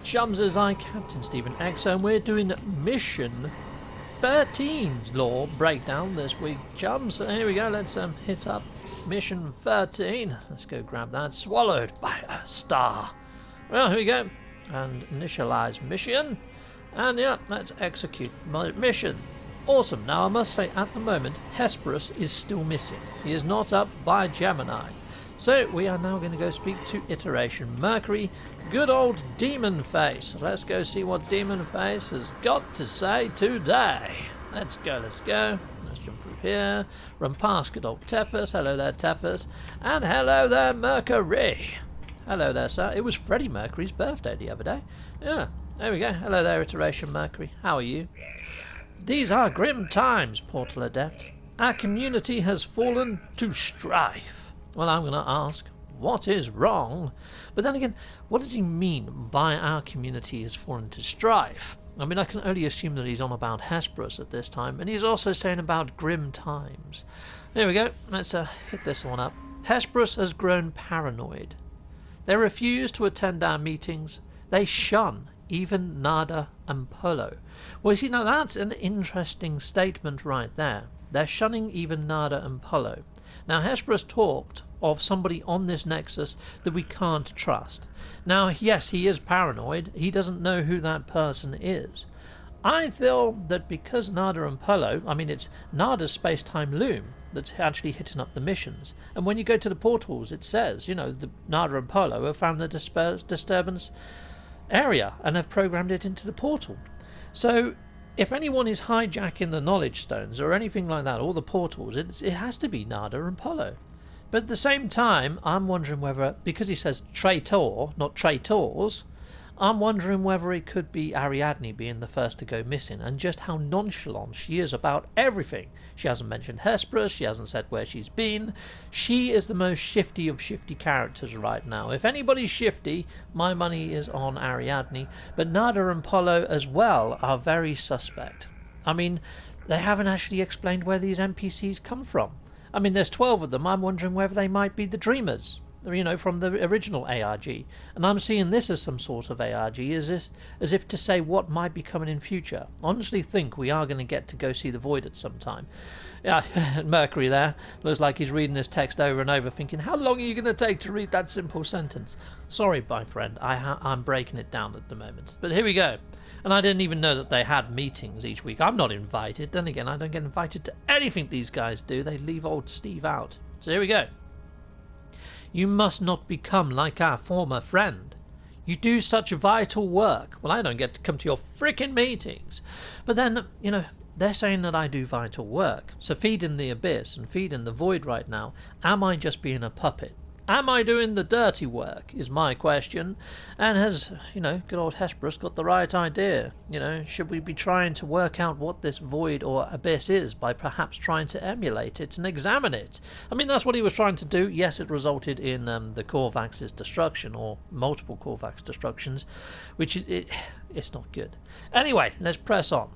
chums, as I, Captain Stephen X, and we're doing Mission 13's lore breakdown this week, chums. So here we go, let's hit up Mission 13. Let's go grab that. Swallowed by a star. Well, here we go. And initialize mission. And yeah, let's execute my mission. Awesome. Now I must say, at the moment, Hesperus is still missing. He is not up by Gemini. So we are now going to go speak to Iteration Mercury. Good old Demon Face. Let's go see what Demon Face has got to say today. Let's go, let's go. Let's jump through here. Run past good old Tethys. Hello there, Tethys. And hello there, Mercury. Hello there, sir. It was Freddie Mercury's birthday the other day. Yeah, there we go. Hello there, Iteration Mercury. How are you? These are grim times, Portal Adept. Our community has fallen to strife. Well, I'm going to ask, what is wrong? But then again, what does he mean by our community has fallen to strife? I mean, I can only assume that he's on about Hesperus at this time, and he's also saying about grim times. There we go. Let's hit this one up. Hesperus has grown paranoid. They refuse to attend our meetings. They shun even Nada and Polo. Well, you see, now that's an interesting statement right there. They're shunning even Nada and Polo. Now, Hesperus talked of somebody on this Nexus that we can't trust. Now, yes, he is paranoid. He doesn't know who that person is. I feel that because Nada and Polo, I mean, it's Nada's space-time loom that's actually hitting up the missions. And when you go to the portals, it says, you know, the Nada and Polo have found the disturbance area and have programmed it into the portal. So if anyone is hijacking the knowledge stones or anything like that, or the portals, it has to be Nada and Polo. But at the same time, I'm wondering whether, because he says traitor, not traitors, I'm wondering whether it could be Ariadne being the first to go missing, and just how nonchalant she is about everything. She hasn't mentioned Hesperus, she hasn't said where she's been. She is the most shifty of shifty characters right now. If anybody's shifty, my money is on Ariadne, but Nada and Polo as well are very suspect. I mean, they haven't actually explained where these NPCs come from. I mean, there's 12 of them. I'm wondering whether they might be the Dreamers, you know, from the original ARG. And I'm seeing this as some sort of ARG, as if to say what might be coming in future. I honestly think we are going to get to go see the Void at some time. Yeah, Mercury there. Looks like he's reading this text over and over, thinking, how long are you going to take to read that simple sentence? Sorry, my friend, I'm breaking it down at the moment. But here we go. And I didn't even know that they had meetings each week. I'm not invited. Then again, I don't get invited to anything these guys do. They leave old Steve out. So here we go. You must not become like our former friend. You do such vital work. Well, I don't get to come to your frickin' meetings. But then, you know, they're saying that I do vital work. So feeding the abyss and feeding the void right now, am I just being a puppet? Am I doing the dirty work, is my question. And has, you know, good old Hesperus got the right idea? You know, should we be trying to work out what this void or abyss is by perhaps trying to emulate it and examine it? I mean, that's what he was trying to do. Yes, it resulted in the Corvax's destruction, or multiple Corvax destructions, which it's not good. Anyway, let's press on.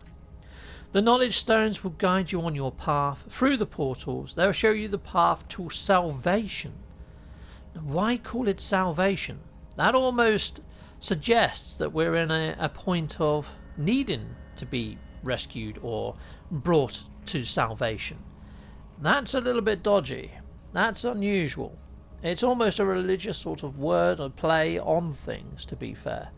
The knowledge stones will guide you on your path through the portals. They'll show you the path to salvation. Why call it salvation? That almost suggests that we're in a point of needing to be rescued or brought to salvation. That's a little bit dodgy. That's unusual. It's almost a religious sort of word or play on things, to be fair.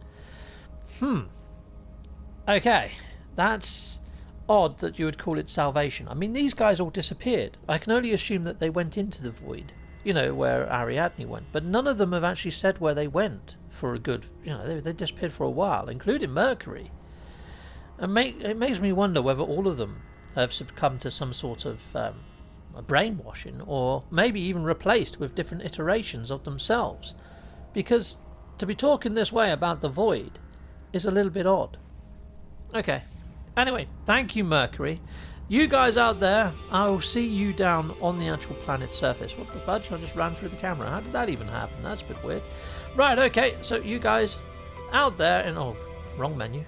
Okay, that's odd that you would call it salvation. I mean, these guys all disappeared. I can only assume that they went into the void. You know, where Ariadne went. But none of them have actually said where they went for a good, you know, they disappeared for a while, including Mercury. And it makes me wonder whether all of them have succumbed to some sort of brainwashing, or maybe even replaced with different iterations of themselves. Because to be talking this way about the Void is a little bit odd. Okay. Anyway, thank you, Mercury. You guys out there, I will see you down on the actual planet's surface. What the fudge? I just ran through the camera. How did that even happen? That's a bit weird. Right, okay, so you guys out there, and oh, wrong menu.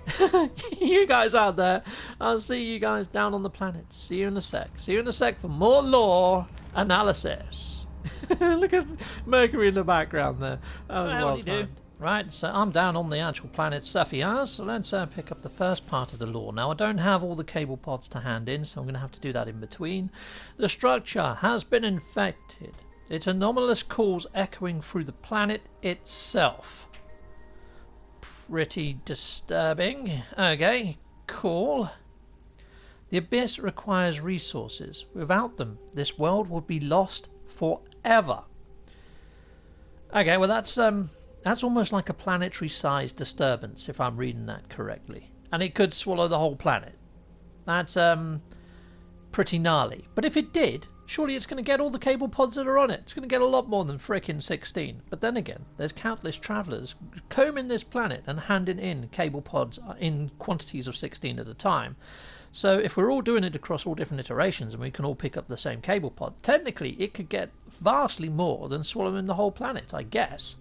You guys out there, I'll see you guys down on the planet. See you in a sec. See you in a sec for more lore analysis. Look at Mercury in the background there. That was well timed. Right, so I'm down on the actual planet Sapphire, so let's pick up the first part of the lore. Now, I don't have all the cable pods to hand in, so I'm going to have to do that in between. The structure has been infected. Its anomalous calls echoing through the planet itself. Pretty disturbing. Okay, cool. The Abyss requires resources. Without them, this world would be lost forever. Okay, well that's almost like a planetary-sized disturbance, if I'm reading that correctly. And it could swallow the whole planet. That's pretty gnarly. But if it did, surely it's going to get all the cable pods that are on it. It's going to get a lot more than frickin' 16. But then again, there's countless travellers combing this planet and handing in cable pods in quantities of 16 at a time. So if we're all doing it across all different iterations and we can all pick up the same cable pod, technically it could get vastly more than swallowing the whole planet, I guess.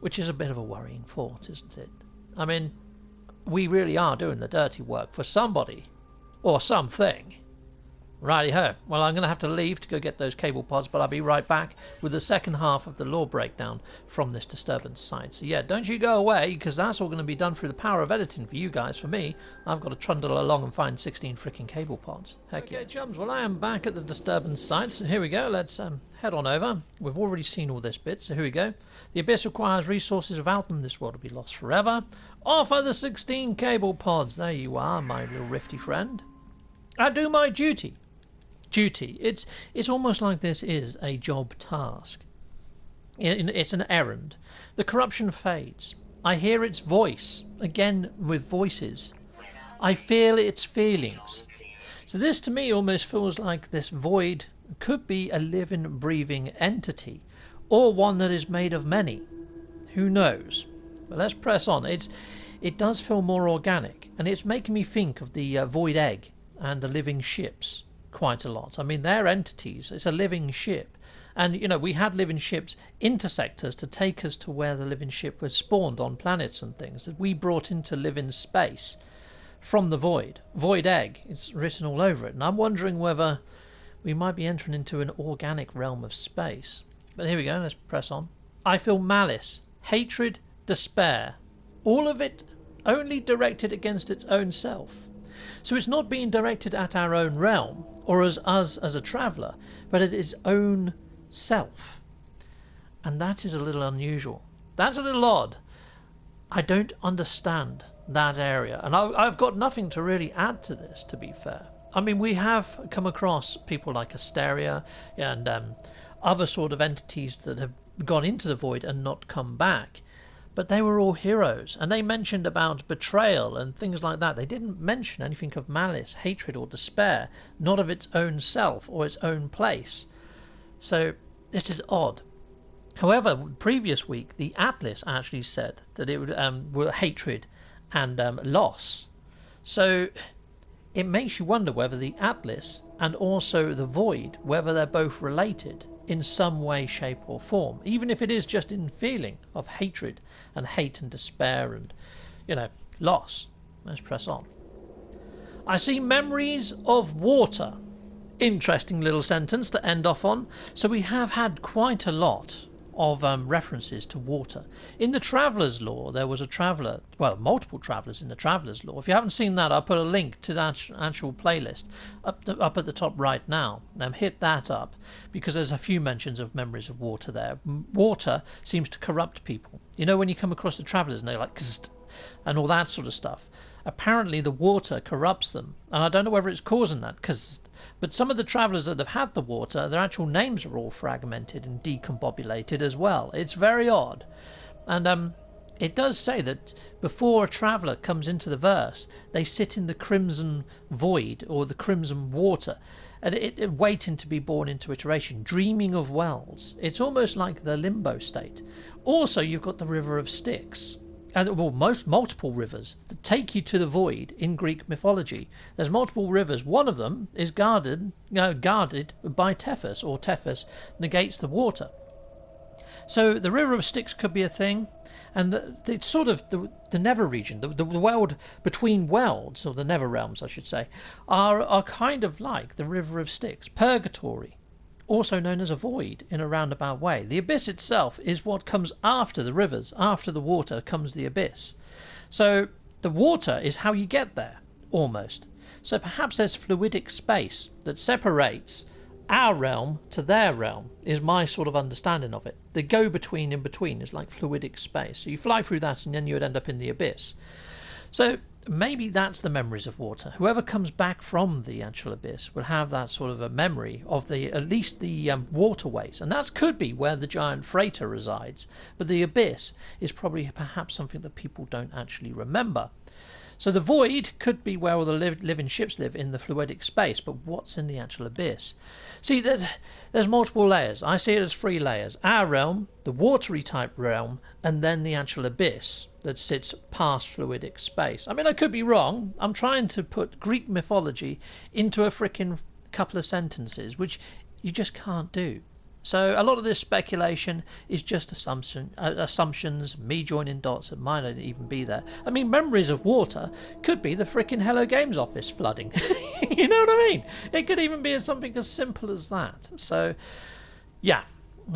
Which is a bit of a worrying thought, isn't it? I mean, we really are doing the dirty work for somebody or something. Righty-ho. Well, I'm going to have to leave to go get those cable pods, but I'll be right back with the second half of the lore breakdown from this disturbance side. So yeah, don't you go away, because that's all going to be done through the power of editing for you guys. For me, I've got to trundle along and find 16 freaking cable pods. Heck yeah. Okay, chums, well I am back at the disturbance site, so here we go. Let's head on over. We've already seen all this bit, so here we go. The Abyss requires resources. Without them, this world will be lost forever. Offer the 16 cable pods. There you are, my little rifty friend. I do my duty. It's almost like this is a job task. It's an errand. The corruption fades. I hear its voice, again with voices. I feel its feelings. So this to me almost feels like this void could be a living, breathing entity, or one that is made of many. Who knows? But let's press on. It does feel more organic, and it's making me think of the void egg and the living ships quite a lot. I mean, they're entities. It's a living ship. And, you know, we had living ships intersect us to take us to where the living ship was spawned on planets and things that we brought into living space from the void. Void egg. It's written all over it. And I'm wondering whether we might be entering into an organic realm of space. But here we go. Let's press on. I feel malice, hatred, despair. All of it only directed against its own self. So it's not being directed at our own realm, or as us as a traveller, but at its own self. And that is a little unusual. That's a little odd. I don't understand that area. And I've got nothing to really add to this, to be fair. I mean, we have come across people like Asteria and other sort of entities that have gone into the void and not come back. But they were all heroes, and they mentioned about betrayal and things like that. They didn't mention anything of malice, hatred or despair, not of its own self or its own place. So this is odd. However, previous week, the Atlas actually said that it would were hatred and loss. So it makes you wonder whether the Atlas and also the Void, whether they're both related in some way, shape or form, even if it is just in feeling of hatred and hate and despair and, you know, loss. Let's press on. I see memories of water. Interesting little sentence to end off on. So we have had quite a lot of references to water. In the Traveller's Lore, there was a traveller, well, multiple travellers in the Traveller's Lore. If you haven't seen that, I'll put a link to that actual playlist up at the top right now. Hit that up, because there's a few mentions of memories of water there. Water seems to corrupt people. You know, when you come across the travellers and they're like, kst, and all that sort of stuff. Apparently the water corrupts them, and I don't know whether it's causing that, but some of the travellers that have had the water, their actual names are all fragmented and decombobulated as well. It's very odd. And it does say that before a traveller comes into the verse, they sit in the crimson void, or the crimson water, and waiting to be born into iteration, dreaming of wells. It's almost like the limbo state. Also, you've got the River of Styx. Well, multiple rivers that take you to the void in Greek mythology. There's multiple rivers. One of them is guarded by Tethys, or Tethys negates the water. So the River of Styx could be a thing, and the sort of the Nether region, the world between worlds, or the Nether realms, I should say, are kind of like the River of Styx, purgatory. also known as a void in a roundabout way. The abyss itself is what comes after the rivers. After the water comes the abyss. So the water is how you get there, almost. So perhaps there's fluidic space that separates our realm to their realm, is my sort of understanding of it. The go-between in between is like fluidic space. So you fly through that and then you would end up in the abyss. So maybe that's the memories of water. Whoever comes back from the actual abyss will have that sort of a memory of at least the waterways. And that could be where the giant freighter resides. But the abyss is probably perhaps something that people don't actually remember. So the void could be where all the living ships live in the fluidic space, but what's in the actual abyss? See, there's multiple layers. I see it as 3 layers. Our realm, the watery type realm, and then the actual abyss that sits past fluidic space. I mean, I could be wrong. I'm trying to put Greek mythology into a frickin' couple of sentences, which you just can't do. So a lot of this speculation is just assumptions, me joining dots that might not even be there. I mean, memories of water could be the frickin' Hello Games office flooding. You know what I mean? It could even be something as simple as that. So, yeah,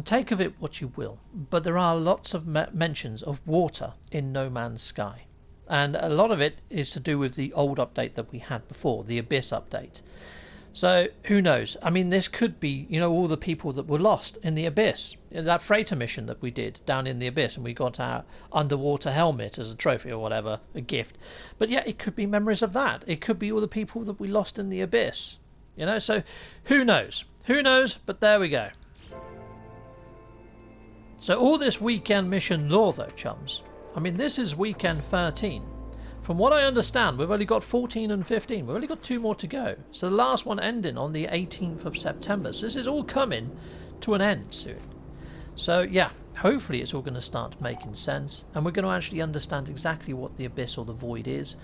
take of it what you will. But there are lots of mentions of water in No Man's Sky. And a lot of it is to do with the old update that we had before, the Abyss update. So who knows? I mean, this could be, all the people that were lost in the abyss. That freighter mission that we did down in the abyss, and we got our underwater helmet as a trophy or whatever, a gift. But yeah, it could be memories of that. It could be all the people that we lost in the abyss. So who knows? Who knows? But there we go. So all this weekend mission lore though, chums. I mean, this is weekend 13. From what I understand, we've only got 14 and 15. We've only got 2 more to go. So the last one ending on the 18th of September. So this is all coming to an end soon. So yeah, hopefully it's all going to start making sense. And we're going to actually understand exactly what the abyss or the void is.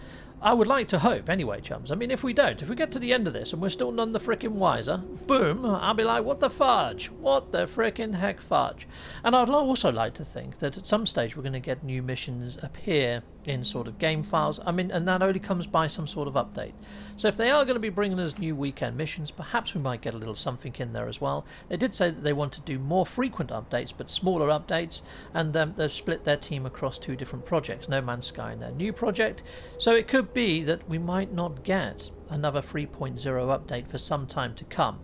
I would like to hope, anyway, chums. I mean, if we don't, if we get to the end of this and we're still none the frickin' wiser, boom, I'll be like, what the fudge? What the frickin' heck fudge? And I'd also like to think that at some stage we're going to get new missions appear in sort of game files. I mean, and that only comes by some sort of update. So if they are going to be bringing us new weekend missions, perhaps we might get a little something in there as well. They did say that they want to do more frequent updates, but smaller updates, and they've split their team across 2 different projects, No Man's Sky and their new project. So it could be that we might not get another 3.0 update for some time to come.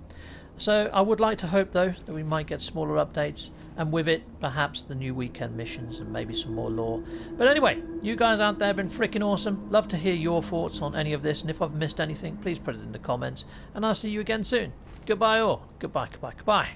So I would like to hope though that we might get smaller updates, and with it perhaps the new weekend missions and maybe some more lore. But anyway, you guys out there have been freaking awesome. Love to hear your thoughts on any of this, and if I've missed anything, please put it in the comments, and I'll see you again soon. Goodbye all. Goodbye, goodbye, goodbye.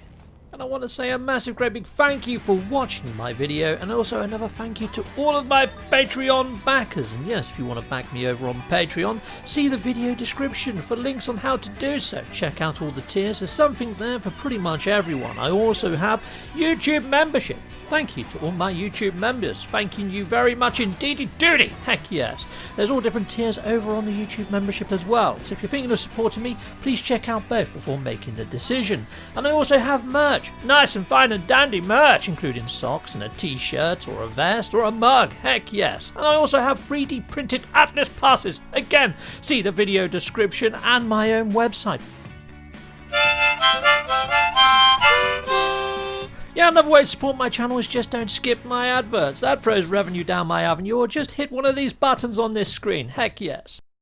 And I want to say a massive great big thank you for watching my video, and also another thank you to all of my Patreon backers. And yes, if you want to back me over on Patreon, see the video description for links on how to do so. Check out all the tiers, there's something there for pretty much everyone. I also have YouTube membership. Thank you to all my YouTube members. Thanking you very much indeedy doody. Heck yes. There's all different tiers over on the YouTube membership as well. So if you're thinking of supporting me, please check out both before making the decision. And I also have merch. Nice and fine and dandy merch, including socks and a t-shirt or a vest or a mug. Heck yes. And I also have 3D printed Atlas passes. Again, see the video description and my own website. Yeah, another way to support my channel is just don't skip my adverts. That throws revenue down my avenue, or just hit one of these buttons on this screen. Heck yes.